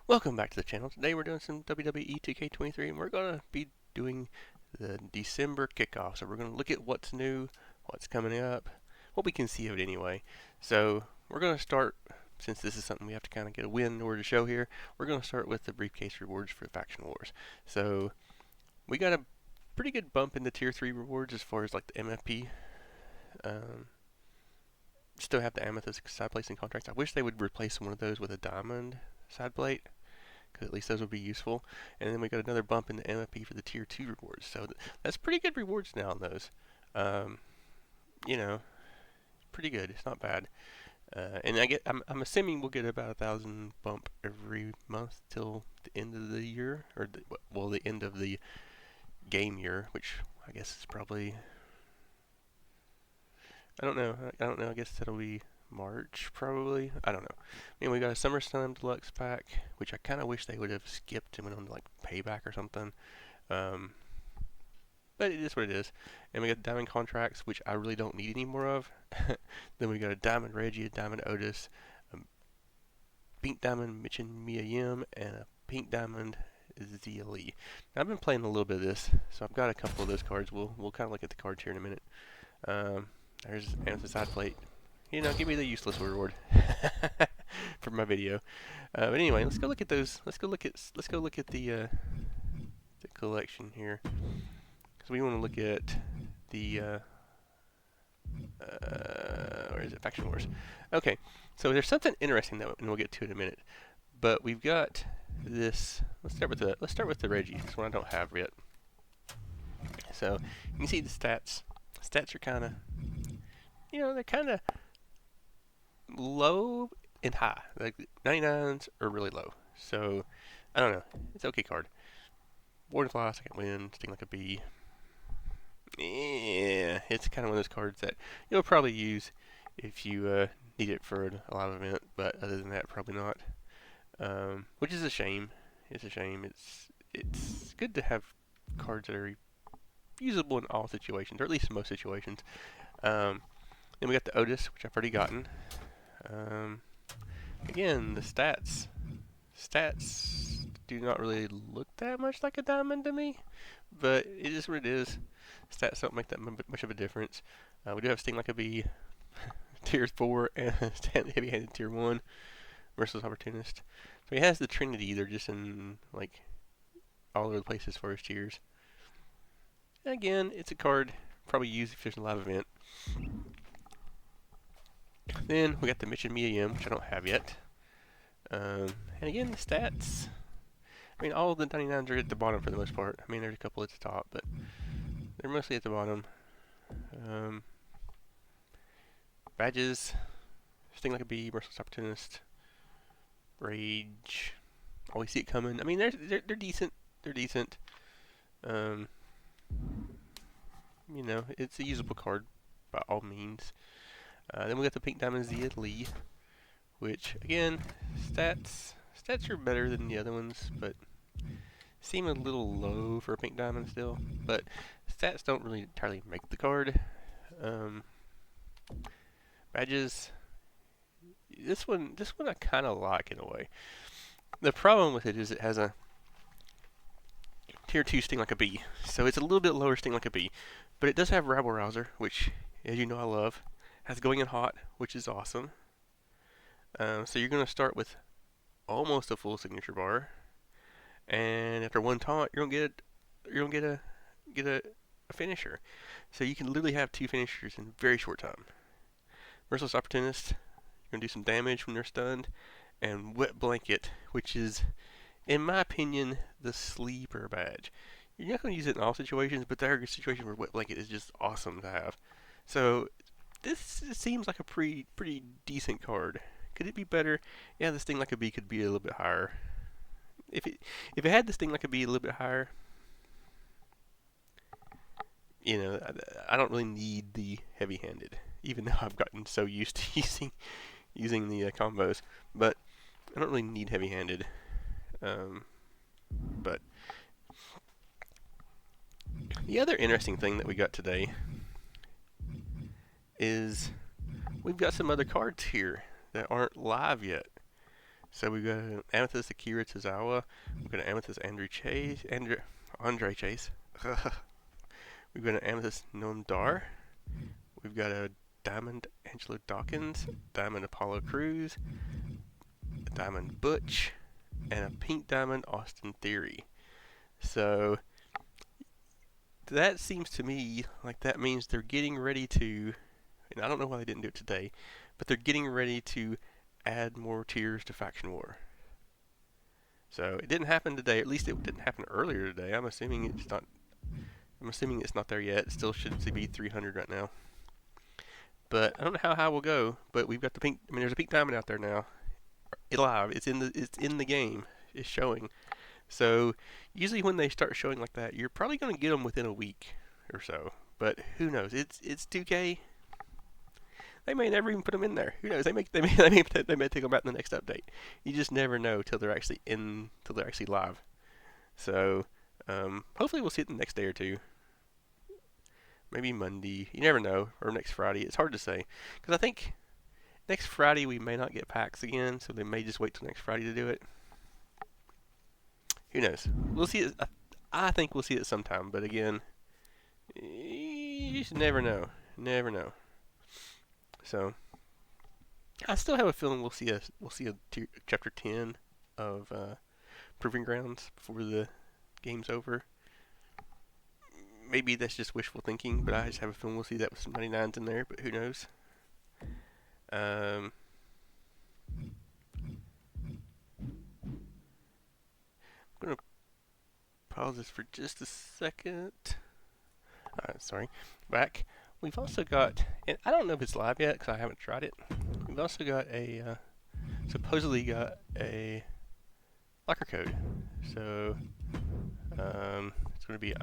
Welcome back to the channel. Today we're doing some WWE 2K23 and we're going to be doing the December kickoff. So we're going to look at what's new, what's coming up, what we can see of it anyway. So we're going to start, since this is something we have to kind of get a win in order to show here, we're going to start with the briefcase rewards for the Faction Wars. So we got a pretty good bump in the Tier 3 rewards as far as like the MFP. Still have the Amethyst side plates and contracts. I wish they would replace one of those with a diamond side plate, because at least those would be useful. And then we got another bump in the MFP for the Tier 2 rewards. So that's pretty good rewards now on those. You know, pretty good. It's not bad. And I'm assuming we'll get about 1,000 bump every month till the end of the year, or the end of the game year, which I guess is probably, I don't know. I guess that'll be March, probably. I don't know. I mean, we got a SummerSlam Deluxe pack, which I kind of wish they would have skipped and went on to like Payback or something. Um, but it is what it is. And we got Diamond contracts, which I really don't need any more of. Then we got a Diamond Reggie, a Diamond Otis, a Pink Diamond Mitchin Mia Yim, and a Pink Diamond Zia Lee. Now, I've been playing a little bit of this, so I've got a couple of those cards. We'll kind of look at the cards here in a minute. There's Amethyst side plate. You know, give me the useless reward for my video. But anyway, let's go look at those. Let's go look at the collection here, because we want to look at the where is it? Faction Wars. Okay, so there's something interesting that, and we'll get to it in a minute. But we've got this. Let's start with the Reggie. This one I don't have yet. So you can see the stats. Stats are kind of, they're kind of low and high. Like 99s are really low. So I don't know. It's an okay card. Born Fly, Second Wind, Sting Like a Bee. Yeah, it's kind of one of those cards that you'll probably use if you need it for a live event, but other than that, probably not. Which is a shame. It's a shame. It's good to have cards that are usable in all situations, or at least in most situations. Then we got the Otis, which I've already gotten. Again, the stats do not really look that much like a diamond to me, but it is what it is. Stats don't make that much of a difference. We do have Sting Like a Bee, Tier 4, and Heavy-Handed Tier 1, Merciless Opportunist. So he has the Trinity, they're just in, like, all over the place as far as tiers. Again, it's a card probably used if there's a live event. Then we got the Mitchin Mia Yim, which I don't have yet. And again, the stats. I mean, all of the 99s are at the bottom for the most part. I mean, there's a couple at the top, but they're mostly at the bottom. Badges, Sting Like a Bee, Merciless Opportunist, Rage. Always see it coming. I mean, they're decent. They're decent. It's a usable card by all means. Then we got the Pink Diamond Zia Lee, which again, stats are better than the other ones, but seem a little low for a Pink Diamond still. But stats don't really entirely make the card. Badges. This one I kind of like in a way. The problem with it is it has a Tier 2 Sting Like a Bee, so it's a little bit lower Sting Like a Bee, but it does have Rabble Rouser, which, as you know, I love. Has Going In Hot, which is awesome. So you're going to start with almost a full signature bar, and after one taunt, you're gonna get a finisher. So you can literally have two finishers in a very short time. Merciless Opportunist, you're gonna do some damage when they're stunned, and Wet Blanket, which is, in my opinion, the sleeper badge. You're not going to use it in all situations, but there are situations where Wet Blanket is just awesome to have. So this seems like a pretty decent card. Could it be better? Yeah, the Sting Like a Bee could be a little bit higher. If it had the Sting Like a Bee a little bit higher, I don't really need the heavy-handed, even though I've gotten so used to using the combos. But I don't really need heavy-handed. But the other interesting thing that we got today is we've got some other cards here that aren't live yet. So we've got an Amethyst Akira Tozawa. We've got an Amethyst Andre Chase. We've got an Amethyst Noam Dar. We've got a Diamond Angelo Dawkins, Diamond Apollo Crews, a Diamond Butch, and a Pink Diamond Austin Theory. So that seems to me like that means they're getting ready to, and I don't know why they didn't do it today, but they're getting ready to add more tiers to Faction War. So it didn't happen today. At least it didn't happen earlier today. I'm assuming it's not. I'm assuming it's not there yet. It still should be 300 right now. But I don't know how high we'll go. But we've got the pink. I mean, there's a pink diamond out there now. It's live. It's in the game. It's showing. So usually when they start showing like that, you're probably going to get them within a week or so. But who knows? It's 2K. They may never even put them in there. Who knows? They may take them out in the next update. You just never know till they're actually live. So hopefully we'll see it the next day or two. Maybe Monday. You never know. Or next Friday. It's hard to say. Because I think next Friday we may not get packs again, so they may just wait till next Friday to do it. Who knows? We'll see it. I think we'll see it sometime. But again, you just never know. Never know. So I still have a feeling we'll see a chapter 10 of Proving Grounds before the game's over. Maybe that's just wishful thinking, but I just have a feeling we'll see that with some 99s in there, but who knows. I'm going to pause this for just a second. Sorry. Back. We've also got, and I don't know if it's live yet because I haven't tried it. We've also got supposedly got a locker code. So, it's going to be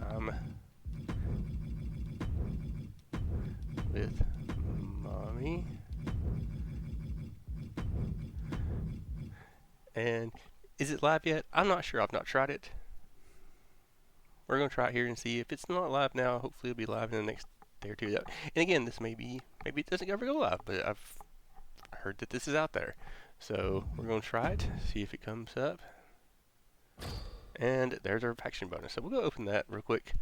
with mommy. And is it live yet? I'm not sure. I've not tried it. We're going to try it here and see. If it's not live now, hopefully it'll be live in the next day or two. And again, this maybe it doesn't ever go live, but I've heard that this is out there. So we're going to try it, see if it comes up. And there's our faction bonus. So we'll go open that real quick.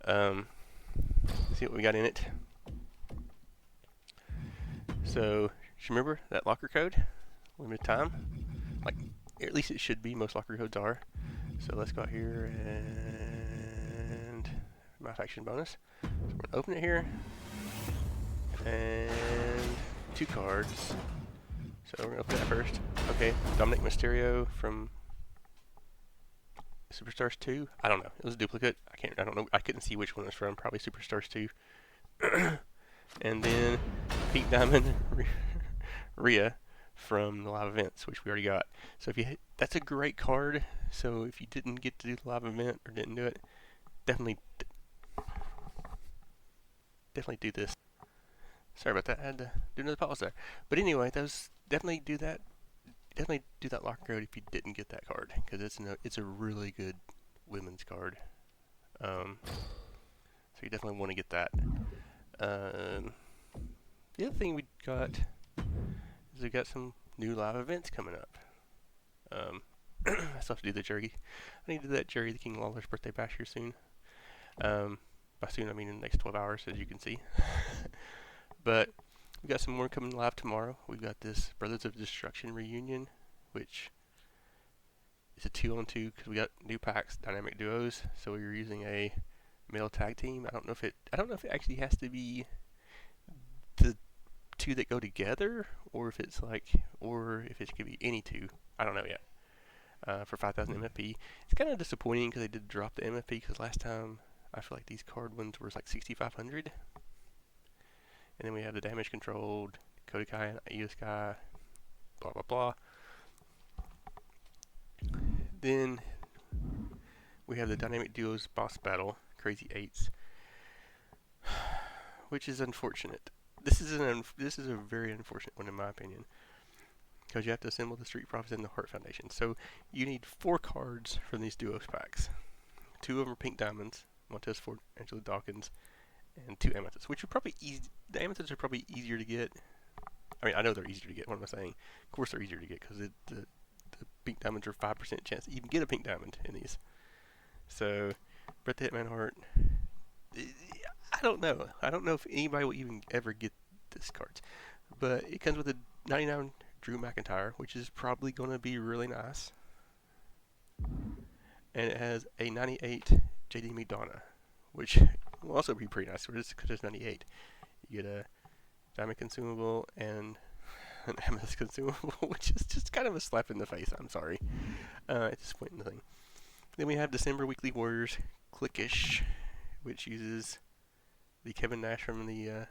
See what we got in it. So, remember that locker code? Limited time? Like, at least it should be. Most locker codes are. So let's go out here and my faction bonus. So we're going to open it here. And 2 cards. So we're going to open that first. Okay, Dominic Mysterio from Superstars 2. I don't know. It was a duplicate. I don't know. I couldn't see which one it was from. Probably Superstars 2. And then Pink Diamond Rhea from the live events, which we already got. So that's a great card. So if you didn't get to do the live event or didn't do it, definitely do this. Sorry about that. I had to do another pause there. But anyway, definitely do that. Definitely do that locker code if you didn't get that card, because it's a really good women's card. So you definitely want to get that. The other thing we got is we got some new live events coming up. I still have to do the Jerry. I need to do that Jerry the King Lawler's birthday bash here soon. By soon I mean in the next 12 hours, as you can see. But we got some more coming live tomorrow. We've got this Brothers of Destruction reunion, which is a 2-on-2 because we got new packs, dynamic duos. So we were using a male tag team. I don't know if it actually has to be the 2 that go together, or if it could be any 2. I don't know yet. For 5,000 MFP, it's kind of disappointing because they did drop the MFP, because last time I feel like these card ones were like 6,500. And then we have the damage controlled, Kota Kai and Io Sky, blah blah blah. Then we have the Dynamic Duos Boss Battle, Crazy Eights, which is unfortunate. This is a very unfortunate one in my opinion, because you have to assemble the Street Profits and the Heart Foundation. So you need 4 cards from these duos packs. 2 of them are Pink Diamonds, Montez Ford, Angela Dawkins, and 2 Amethysts, which are probably easy. The Amethysts are probably easier to get. I mean, I know they're easier to get. What am I saying? Of course they're easier to get because the pink diamonds are 5% chance to even get a pink diamond in these. So, Bret the Hitman Hart. I don't know. I don't know if anybody will even ever get this card. But it comes with a 99 Drew McIntyre, which is probably going to be really nice. And it has a 98 JD McDonough, which will also be pretty nice because it's 98. You get a diamond consumable and an amethyst consumable, which is just kind of a slap in the face. I'm sorry. At this point in the thing. Then we have December Weekly Warriors Clickish, which uses the Kevin Nash from the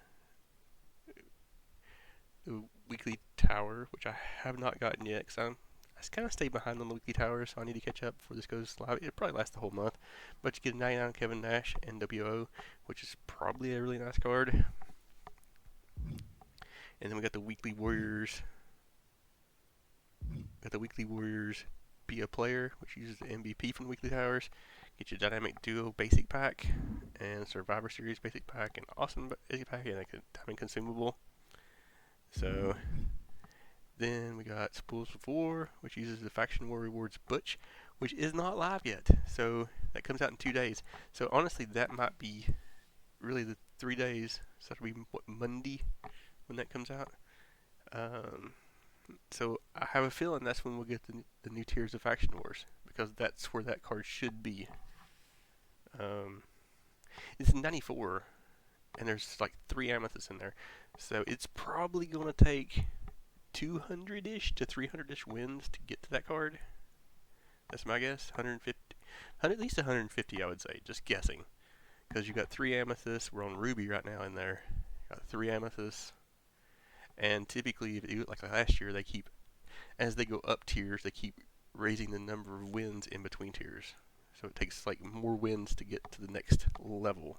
Weekly Tower, which I have not gotten yet because I kind of stayed behind on the Weekly Tower, so I need to catch up before this goes live. It'll probably last the whole month. But you get a 99 Kevin Nash NWO, which is probably a really nice card. And then we got the Weekly Warriors. Be a Player, which uses the MVP from the Weekly Towers. Get your Dynamic Duo Basic Pack, and Survivor Series Basic Pack, and Awesome Basic Pack, and like a Diamond Consumable. So then we got Spools of War, which uses the Faction War Rewards Butch, which is not live yet. So that comes out in 2 days. So honestly, that might be really the 3 days. So that'll be Monday when that comes out. So I have a feeling that's when we'll get the new tiers of Faction Wars, because that's where that card should be. It's 94, and there's like 3 amethysts in there. So it's probably going to take 200-ish to 300-ish wins to get to that card. That's my guess. 150, at least 150, I would say, just guessing. Because you got 3 amethysts. We're on Ruby right now in there. Got 3 amethysts. And typically, if you do it like last year, they keep, as they go up tiers, they keep raising the number of wins in between tiers. So it takes like more wins to get to the next level.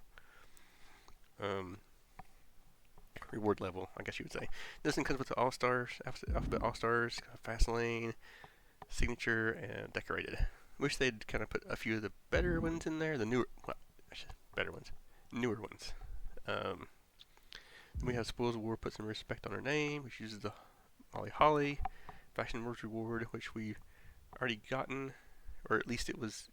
Reward level, I guess you would say. This one comes with the All-Stars, Alphabet All-Stars, Fastlane, Signature, and Decorated. Wish they'd kind of put a few of the better ones in there, the newer, well, better ones, newer ones. Then we have Spoils of War, Put Some Respect on Her Name, which uses the Molly Holly, Faction Wars Reward, which we've already gotten, or at least it was,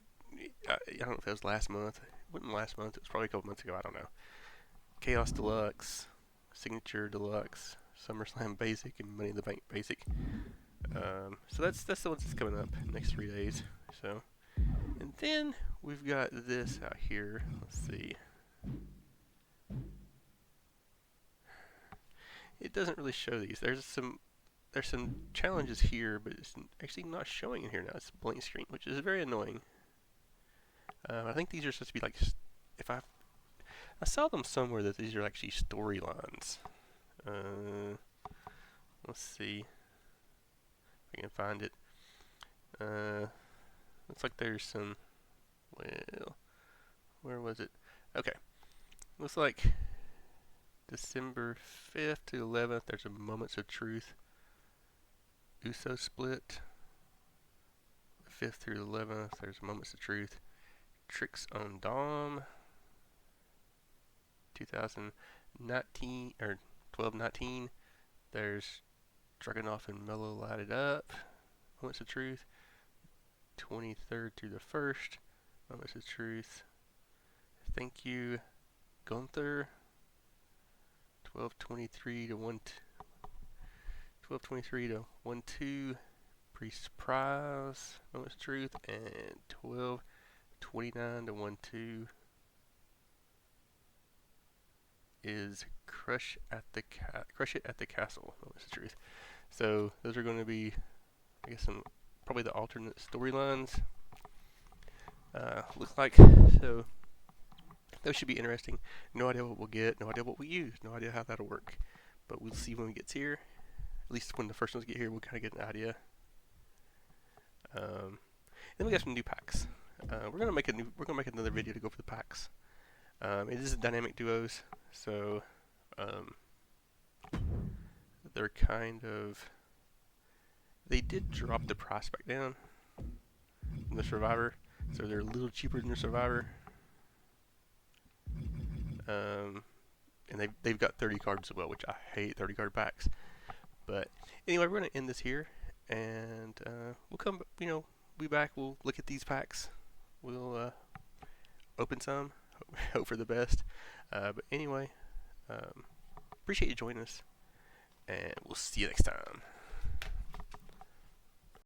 I don't know if it was last month. It wasn't last month, it was probably a couple months ago, I don't know. Chaos Deluxe, Signature Deluxe, SummerSlam Basic, and Money in the Bank Basic. So that's the ones that's coming up in the next 3 days. So, and then we've got this out here. Let's see. It doesn't really show these. There's some challenges here, but it's actually not showing in here now. It's a blank screen, which is very annoying. I think these are supposed to be like, if I saw them somewhere that these are actually storylines. Let's see if I can find it. Looks like there's some, well, where was it? Okay. Looks like December 5th to 11th, there's a Moments of Truth USO split. 5th through 11th, there's Moments of Truth Tricks on Dom. 2019 or 12-19, there's Dragunov and Mellow Lighted Up, Moments of Truth. 23rd through the 1st, Moments of Truth. Thank You, Gunther. 12:23 to 1-2, Priest's Prize, Moments of Truth, and 12:29 to 1-2 is Crush It at the Castle, Moments of Truth. So those are going to be, I guess, probably the alternate storylines. Looks like, so those should be interesting. No idea what we'll get, no idea what we use, no idea how that'll work. But we'll see when we get here. At least when the first ones get here, we'll kind of get an idea. Then we got some new packs. We're gonna make another video to go for the packs. It is dynamic duos, so they're kind of, they did drop the price back down from the Survivor, so they're a little cheaper than the Survivor. And they've got 30 cards as well, which I hate 30 card packs. But anyway, we're going to end this here, and we'll come. Be back. We'll look at these packs. We'll open some. Hope for the best. But anyway, appreciate you joining us, and we'll see you next time.